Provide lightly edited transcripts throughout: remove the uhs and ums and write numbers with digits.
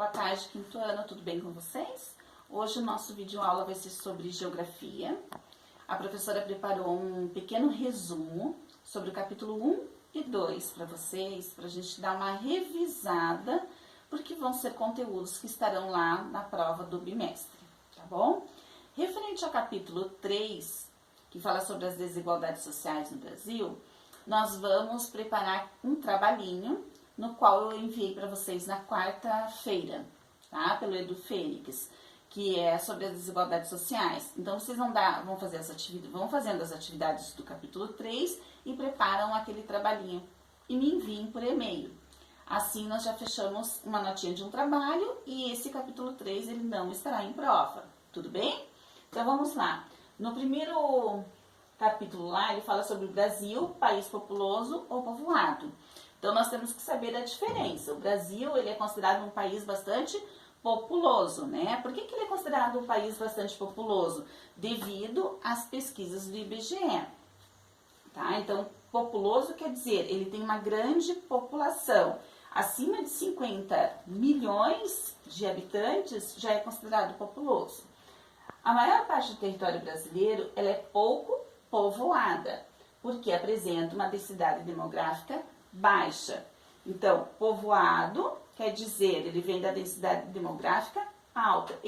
Boa tarde, quinto ano, tudo bem com vocês? Hoje o nosso vídeo aula vai ser sobre geografia. A professora preparou um pequeno resumo sobre o capítulo 1 e 2 para vocês, para a gente dar uma revisada, porque vão ser conteúdos que estarão lá na prova do bimestre, tá bom? Referente ao capítulo 3, que fala sobre as desigualdades sociais no Brasil, nós vamos preparar um trabalhinho no qual eu enviei para vocês na quarta-feira, tá? Pelo Edu Fênix, que é sobre as desigualdades sociais. Então, vocês vão fazer vão fazendo as atividades do capítulo 3 e preparam aquele trabalhinho e me enviem por e-mail. Assim, nós já fechamos uma notinha de um trabalho e esse capítulo 3 ele não estará em prova, tudo bem? Então, vamos lá. No primeiro capítulo lá, ele fala sobre o Brasil, país populoso ou povoado. Então, nós temos que saber a diferença. O Brasil, ele é considerado um país bastante populoso, né? Por que ele é considerado um país bastante populoso? Devido às pesquisas do IBGE, tá? Então, populoso quer dizer, ele tem uma grande população. Acima de 50 milhões de habitantes já é considerado populoso. A maior parte do território brasileiro, ela é pouco povoada, porque apresenta uma densidade demográfica baixa. Então, povoado quer dizer, ele vem da densidade demográfica alta.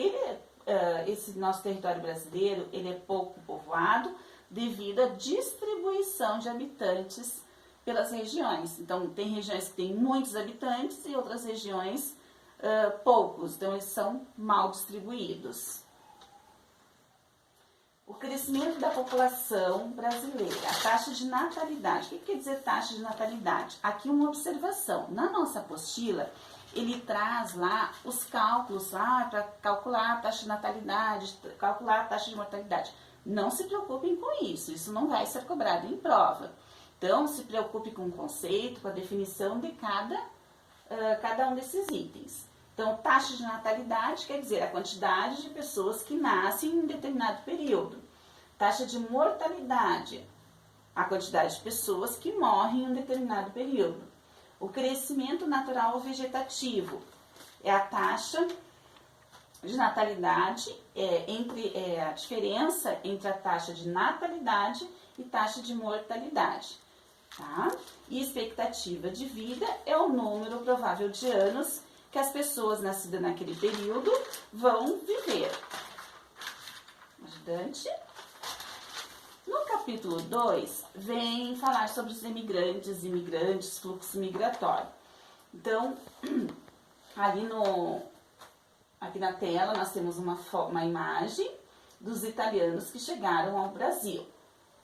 Esse nosso território brasileiro, ele é pouco povoado devido à distribuição de habitantes pelas regiões. Então, tem regiões que têm muitos habitantes e outras regiões poucos. Então, eles são mal distribuídos. O crescimento da população brasileira, a taxa de natalidade. O que quer dizer taxa de natalidade? Aqui uma observação. Na nossa apostila, ele traz lá os cálculos para calcular a taxa de natalidade, calcular a taxa de mortalidade. Não se preocupem com isso não vai ser cobrado em prova. Então, se preocupe com o conceito, com a definição de cada um desses itens. Então, taxa de natalidade quer dizer a quantidade de pessoas que nascem em um determinado período. Taxa de mortalidade, a quantidade de pessoas que morrem em um determinado período. O crescimento natural vegetativo é a taxa de natalidade, a diferença entre a taxa de natalidade e taxa de mortalidade. Tá? E expectativa de vida é o número provável de anos que as pessoas nascidas naquele período vão viver. Ajudante. No capítulo 2, vem falar sobre os imigrantes, fluxo migratório. Então, aqui na tela nós temos uma imagem dos italianos que chegaram ao Brasil.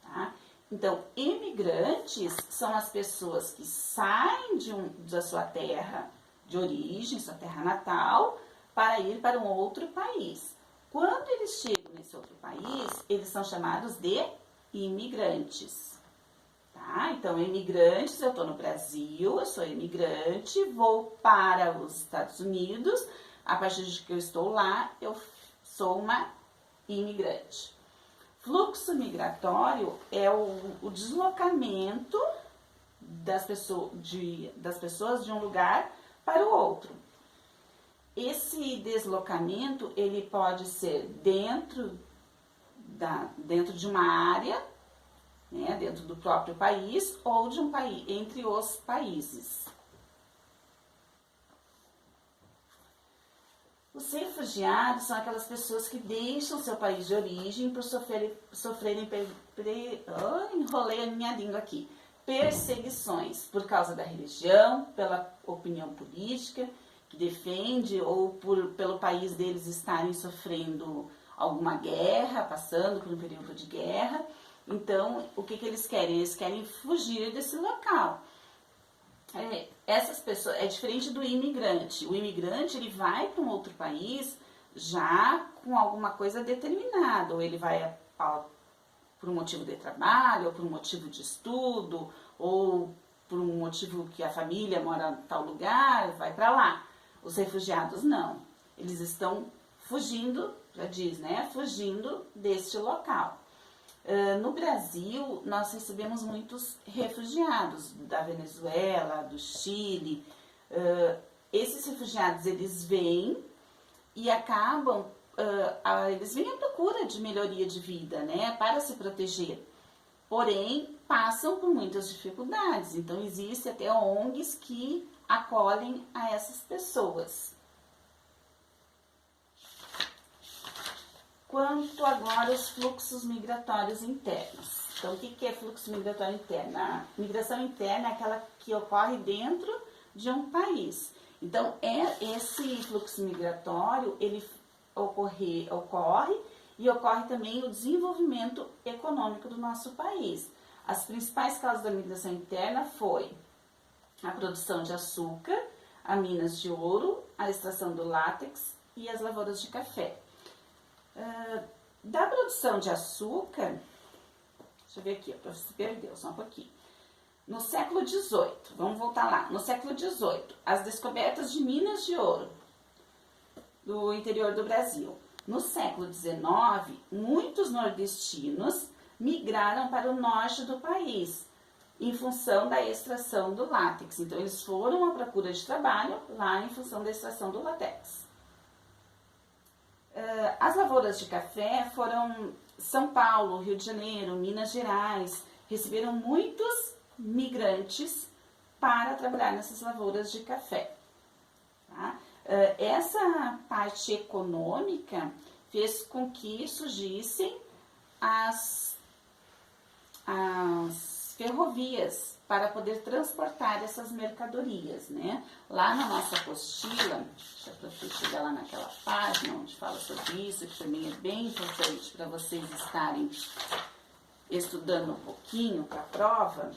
Tá? Então, imigrantes são as pessoas que saem da sua terra de origem, sua terra natal, para ir para um outro país. Quando eles chegam nesse outro país, eles são chamados de imigrantes. Tá? Então, imigrantes, eu estou no Brasil, eu sou imigrante, vou para os Estados Unidos, a partir de que eu estou lá, eu sou uma imigrante. Fluxo migratório é o deslocamento das pessoas de um lugar para o outro. Esse deslocamento, ele pode ser dentro de uma área, né, dentro do próprio país, ou de um país, entre os países. Os refugiados são aquelas pessoas que deixam seu país de origem por sofrerem enrolei a minha língua aqui, perseguições por causa da religião, pela opinião política que defende, ou pelo país deles estarem sofrendo alguma guerra, passando por um período de guerra. Então, o que eles querem? Eles querem fugir desse local. Essas pessoas, é diferente do imigrante. O imigrante, ele vai para um outro país já com alguma coisa determinada, ou ele vai por um motivo de trabalho, ou por um motivo de estudo, ou por um motivo que a família mora em tal lugar, vai para lá. Os refugiados não. Eles estão fugindo, já diz, né? Fugindo deste local. No Brasil, nós recebemos muitos refugiados da Venezuela, do Chile, esses refugiados, eles vêm e acabam, eles vêm à procura de melhoria de vida, né, para se proteger. Porém, passam por muitas dificuldades. Então, existe até ONGs que acolhem a essas pessoas. Quanto agora aos fluxos migratórios internos. Então, o que é fluxo migratório interno? A migração interna é aquela que ocorre dentro de um país. Então, esse fluxo migratório, ele ocorre e ocorre também o desenvolvimento econômico do nosso país. As principais causas da migração interna foi a produção de açúcar, a minas de ouro, a extração do látex e as lavouras de café. Da produção de açúcar, deixa eu ver aqui, para você perdeu só um pouquinho. No século XVIII, vamos voltar lá, no século XVIII, as descobertas de minas de ouro do interior do Brasil. No século XIX, muitos nordestinos migraram para o norte do país, em função da extração do látex. Então, eles foram à procura de trabalho lá em função da extração do látex. As lavouras de café foram São Paulo, Rio de Janeiro, Minas Gerais, receberam muitos migrantes para trabalhar nessas lavouras de café. Tá? Essa parte econômica fez com que surgissem as ferrovias para poder transportar essas mercadorias, né? Lá na nossa apostila, deixa eu chegar lá naquela página onde fala sobre isso, que também é bem importante para vocês estarem estudando um pouquinho para a prova,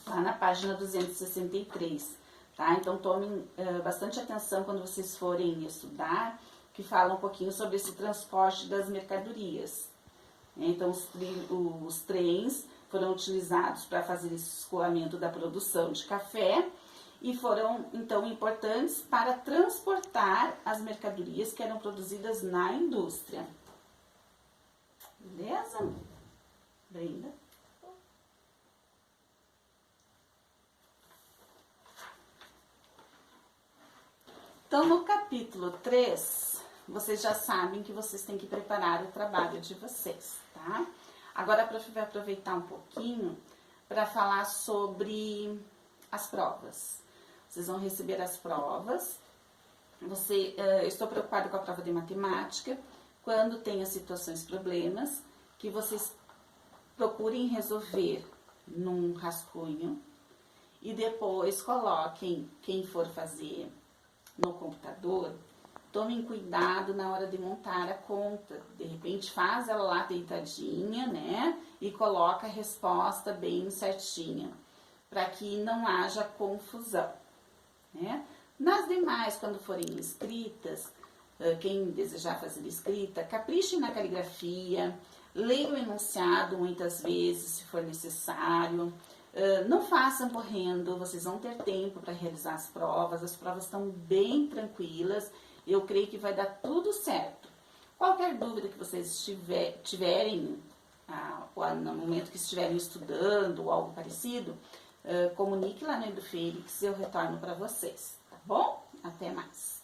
lá na página 263, tá? Então tomem bastante atenção quando vocês forem estudar, que fala um pouquinho sobre esse transporte das mercadorias. Então os trens foram utilizados para fazer esse escoamento da produção de café e foram, então, importantes para transportar as mercadorias que eram produzidas na indústria. Beleza? Brenda? Então, no capítulo 3, vocês já sabem que vocês têm que preparar o trabalho de vocês, tá? Agora a prof vai aproveitar um pouquinho para falar sobre as provas. Vocês vão receber as provas. Eu estou preocupada com a prova de matemática. Quando tenha situações, problemas, que vocês procurem resolver num rascunho e depois coloquem quem for fazer no computador. Tomem cuidado na hora de montar a conta. De repente faz ela lá deitadinha, né? E coloca a resposta bem certinha, para que não haja confusão, né? Nas demais, quando forem escritas, quem desejar fazer escrita, caprichem na caligrafia, leiam o enunciado muitas vezes, se for necessário. Não façam correndo, vocês vão ter tempo para realizar as provas estão bem tranquilas. Eu creio que vai dar tudo certo. Qualquer dúvida que vocês tiverem no momento que estiverem estudando ou algo parecido, comunique lá no EduFélix e eu retorno para vocês, tá bom? Até mais!